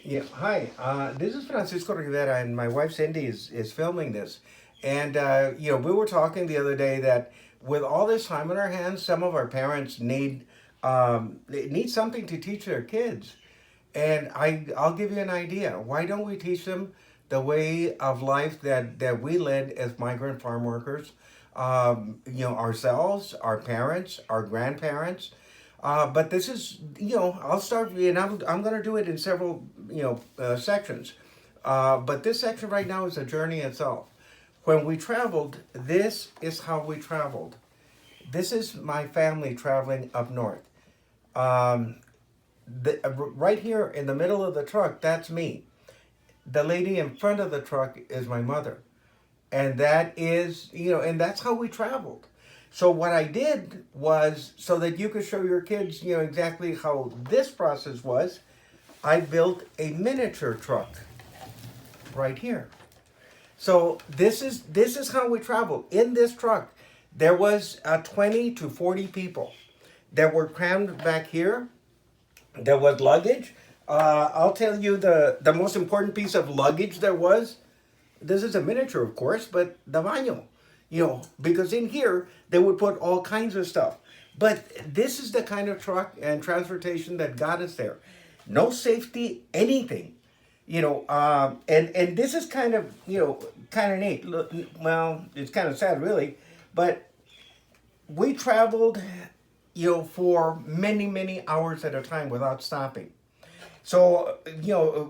Yeah, hi. This is Francisco Rivera, and my wife Cindy is filming this. And we were talking the other day that with all this time on our hands, some of our parents need something to teach their kids. And I'll give you an idea. Why don't we teach them the way of life that we led as migrant farm workers? Ourselves, our parents, our grandparents. But this is, I'll start, and I'm going to do it in several, sections. But this section right now is a journey itself. When we traveled, this is how we traveled. This is my family traveling up north. Um, right here in the middle of the truck, that's me. The lady in front of the truck is my mother. And that is, and that's how we traveled. So what I did was, so that you could show your kids, exactly how this process was, I built a miniature truck right here. So this is how we traveled. In this truck, there was 20 to 40 people that were crammed back here. There was luggage. I'll tell you the most important piece of luggage there was. This is a miniature, of course, but the baño, because in here they would put all kinds of stuff. But this is the kind of truck and transportation that got us there. No safety, anything, and this is kind of neat. Look, well, it's kind of sad, really, but we traveled, for many many hours at a time without stopping. So,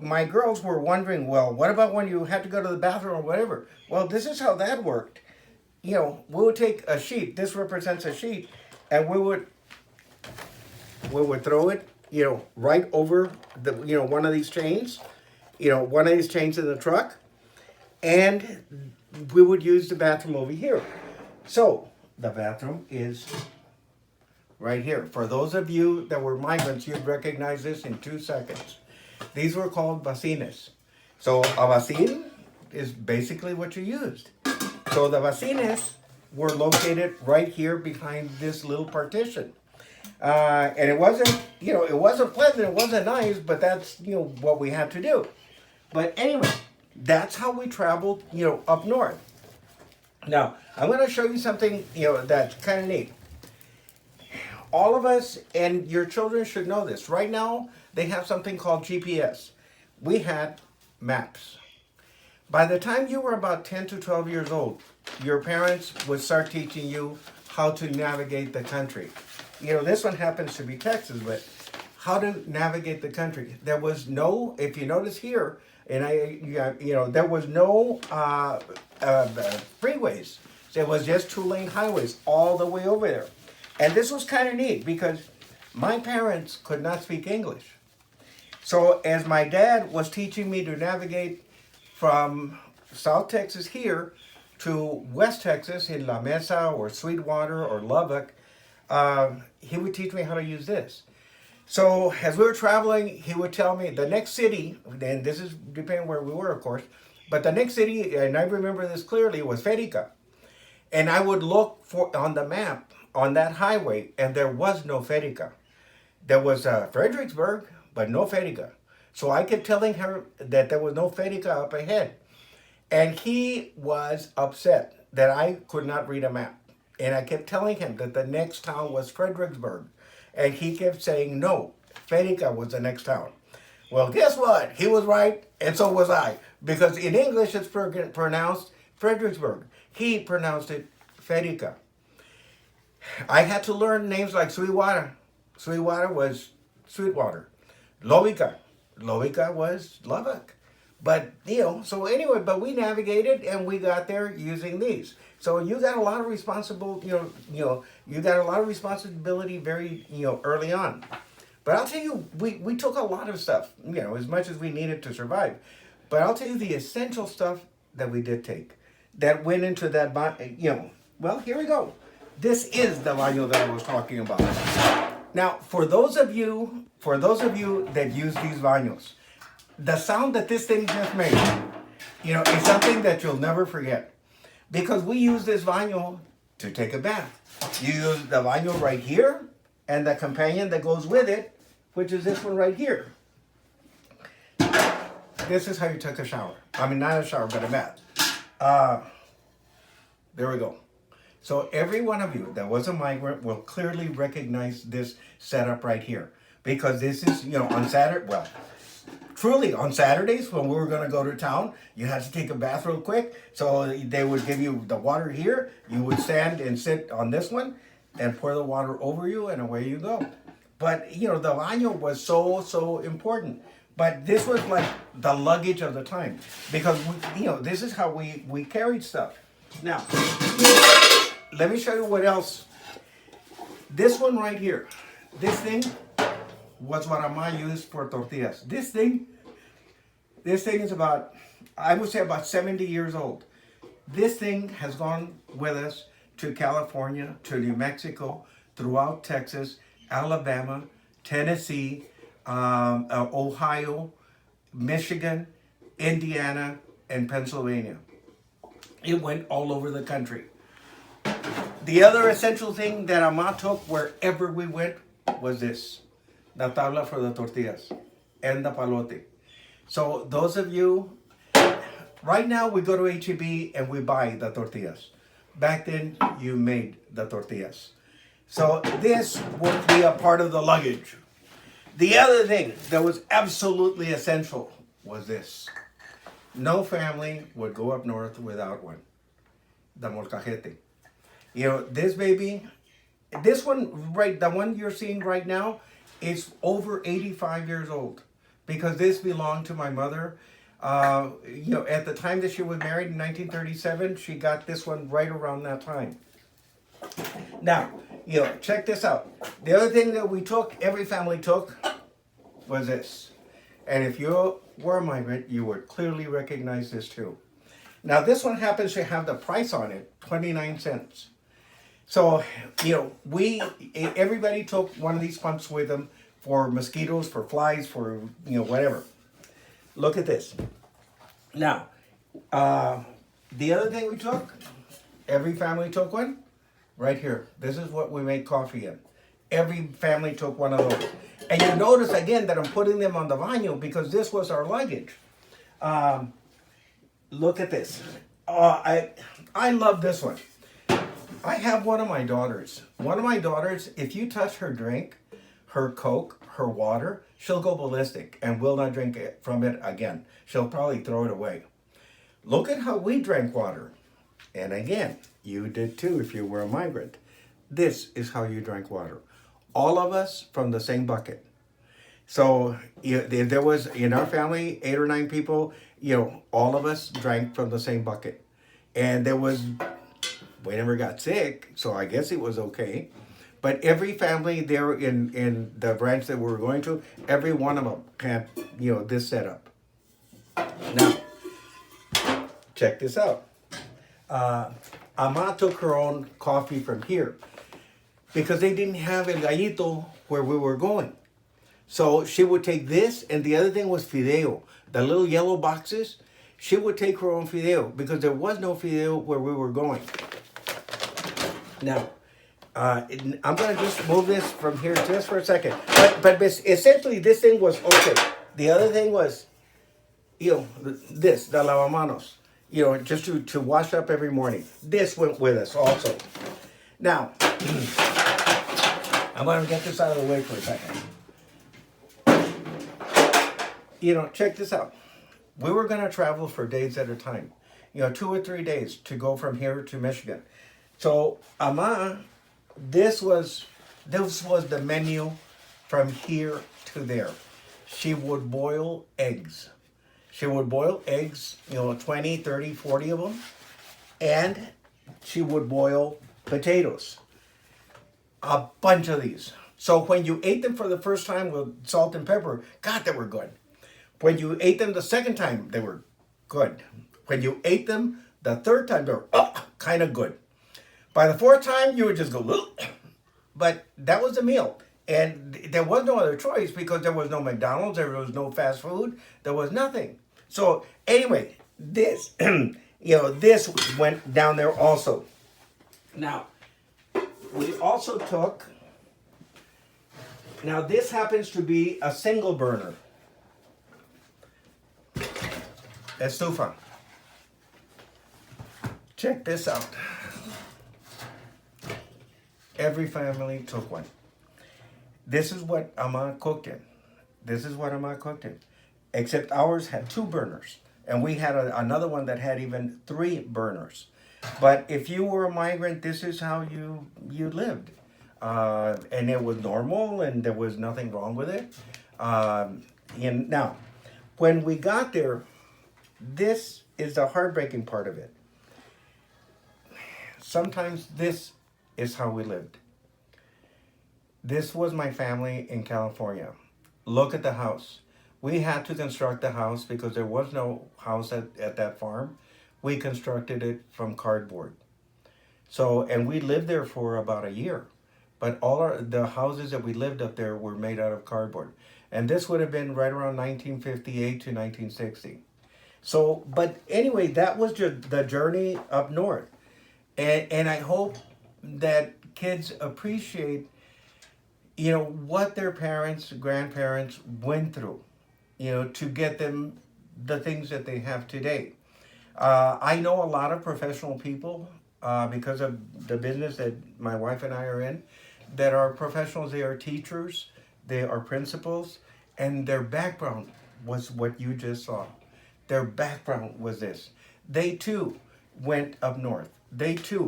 my girls were wondering, well, what about when you had to go to the bathroom or whatever? Well, this is how that worked. We would take a sheet, this represents a sheet, and we would throw it, right over one of these chains, one of these chains in the truck, and we would use the bathroom over here. So, the bathroom is right here. For those of you that were migrants, you'd recognize this in 2 seconds. These were called bacines. So a bacine is basically what you used. So the bacines were located right here behind this little partition. And it wasn't pleasant, it wasn't nice, but that's, what we had to do. But anyway, that's how we traveled, up north. Now, I'm going to show you something, that's kind of neat. All of us and your children should know this. Right now, they have something called GPS. We had maps. By the time you were about 10 to 12 years old, your parents would start teaching you how to navigate the country. This one happens to be Texas, but how to navigate the country. There was no, if you notice here, and there was no freeways. There was just 2-lane highways all the way over there. And this was kind of neat because my parents could not speak English. So as my dad was teaching me to navigate from South Texas here to West Texas in La Mesa or Sweetwater or Lubbock, he would teach me how to use this. So as we were traveling, he would tell me the next city, and this is depending where we were, of course, but the next city, and I remember this clearly, was Ferica. And I would look for on the map on that highway, and there was no Ferica. There was Fredericksburg, but no Ferica. So I kept telling her that there was no Ferica up ahead. And he was upset that I could not read a map. And I kept telling him that the next town was Fredericksburg. And he kept saying, no, Ferica was the next town. Well, guess what? He was right, and so was I. Because in English, it's pronounced Fredericksburg. He pronounced it Ferica. I had to learn names like Sweetwater. Sweetwater was Sweetwater. Lovica. Lovica was Lubbock. But, so anyway, but we navigated and we got there using these. So you got a lot of you got a lot of responsibility very, early on. But I'll tell you, we took a lot of stuff, as much as we needed to survive. But I'll tell you the essential stuff that we did take that went into that, well, here we go. This is the baño that I was talking about. Now, for those of you that use these baños, the sound that this thing just made, is something that you'll never forget. Because we use this baño to take a bath. You use the baño right here, and the companion that goes with it, which is this one right here. this is how you took a shower. I mean, not a shower, but a bath. Uh, there we go. So every one of you that was a migrant will clearly recognize this setup right here. Because this is, on Saturday, well, truly on Saturdays when we were going to go to town, you had to take a bath real quick. So they would give you the water here. You would stand and sit on this one and pour the water over you, and away you go. But, the baño was so important. But this was like the luggage of the time. Because, this is how we carried stuff. Now, let me show you what else. This one right here. This thing was what Ama used for tortillas. This thing is about, I would say about 70 years old. This thing has gone with us to California, to New Mexico, throughout Texas, Alabama, Tennessee, Ohio, Michigan, Indiana, and Pennsylvania. It went all over the country. The other essential thing that Ama took wherever we went was this. La tabla for the tortillas and the palote. So those of you, right now we go to H-E-B and we buy the tortillas. Back then you made the tortillas. So this would be a part of the luggage. The other thing that was absolutely essential was this. No family would go up north without one. The molcajete. This baby, this one, right, the one you're seeing right now, is over 85 years old, because this belonged to my mother. At the time that she was married in 1937, she got this one right around that time. Now, check this out. The other thing that we took, every family took, was this. And if you were a migrant, you would clearly recognize this too. Now, this one happens to have the price on it, 29 cents. So, everybody took one of these pumps with them for mosquitoes, for flies, for, whatever. Look at this. Now, the other thing we took, every family took one, right here. This is what we make coffee in. Every family took one of those. And you notice again that I'm putting them on the baño because this was our luggage. Look at this. I love this one. I have one of my daughters. One of my daughters, if you touch her drink, her Coke, her water, she'll go ballistic and will not drink it from it again. She'll probably throw it away. Look at how we drank water. And again, you did too if you were a migrant. This is how you drank water. All of us from the same bucket. So if there was, in our family, 8 or 9 people, all of us drank from the same bucket. And we never got sick, so I guess it was okay. But every family there in the branch that we were going to, every one of them had, this setup. Now, check this out. Ama took her own coffee from here because they didn't have el gallito where we were going. So she would take this, and the other thing was fideo. The little yellow boxes, she would take her own fideo because there was no fideo where we were going. Now, I'm going to just move this from here just for a second. But essentially, this thing was okay. The other thing was, this, the lavamanos. Just to wash up every morning. This went with us also. Now, I'm going to get this out of the way for a second. Check this out. We were going to travel for days at a time. 2 or 3 days to go from here to Michigan. So, Ama, this was the menu from here to there. She would boil eggs. She would boil eggs, 20, 30, 40 of them. And she would boil potatoes. A bunch of these. So when you ate them for the first time with salt and pepper, God, they were good. When you ate them the second time, they were good. When you ate them the third time, they were kind of good. By the fourth time, you would just go, ugh. But that was the meal. And there was no other choice because there was no McDonald's, there was no fast food, there was nothing. So anyway, this, this went down there also. Now, we also took, now this happens to be a single burner. estufa. Check this out. Every family took one. This is what Ama cooked in. This is what Ama cooked in. Except ours had 2 burners. And we had another one that had even 3 burners. But if you were a migrant, this is how you lived. And it was normal and there was nothing wrong with it. And now, when we got there, this is the heartbreaking part of it. Sometimes this is how we lived. This was my family in California. Look at the house. We had to construct the house because there was no house at that farm. We constructed it from cardboard. So, and we lived there for about a year. But the houses that we lived up there were made out of cardboard. And this would have been right around 1958 to 1960. So, but anyway, that was just the journey up north. And I hope that kids appreciate, what their parents, grandparents went through, to get them the things that they have today. I know a lot of professional people because of the business that my wife and I are in that are professionals. They are teachers, they are principals, and their background was what you just saw. Their background was this. They too went up north. They too.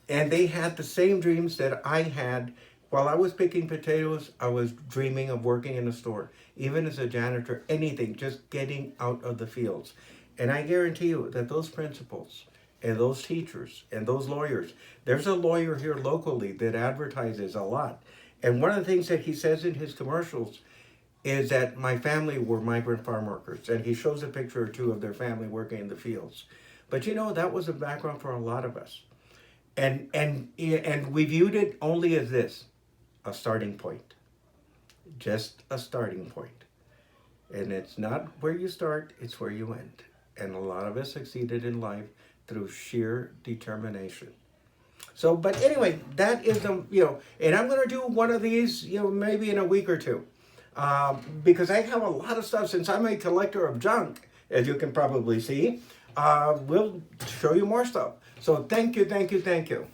And they had the same dreams that I had. While I was picking potatoes, I was dreaming of working in a store. Even as a janitor, anything, just getting out of the fields. And I guarantee you that those principals and those teachers and those lawyers, there's a lawyer here locally that advertises a lot. And one of the things that he says in his commercials is that my family were migrant farm workers. And he shows a picture or two of their family working in the fields. But that was a background for a lot of us. And we viewed it only as this, a starting point. Just a starting point. And it's not where you start, it's where you end. And a lot of us succeeded in life through sheer determination. So, but anyway, that is and I'm going to do one of these, maybe in a week or two. Because I have a lot of stuff, since I'm a collector of junk, as you can probably see. We'll show you more stuff. So thank you.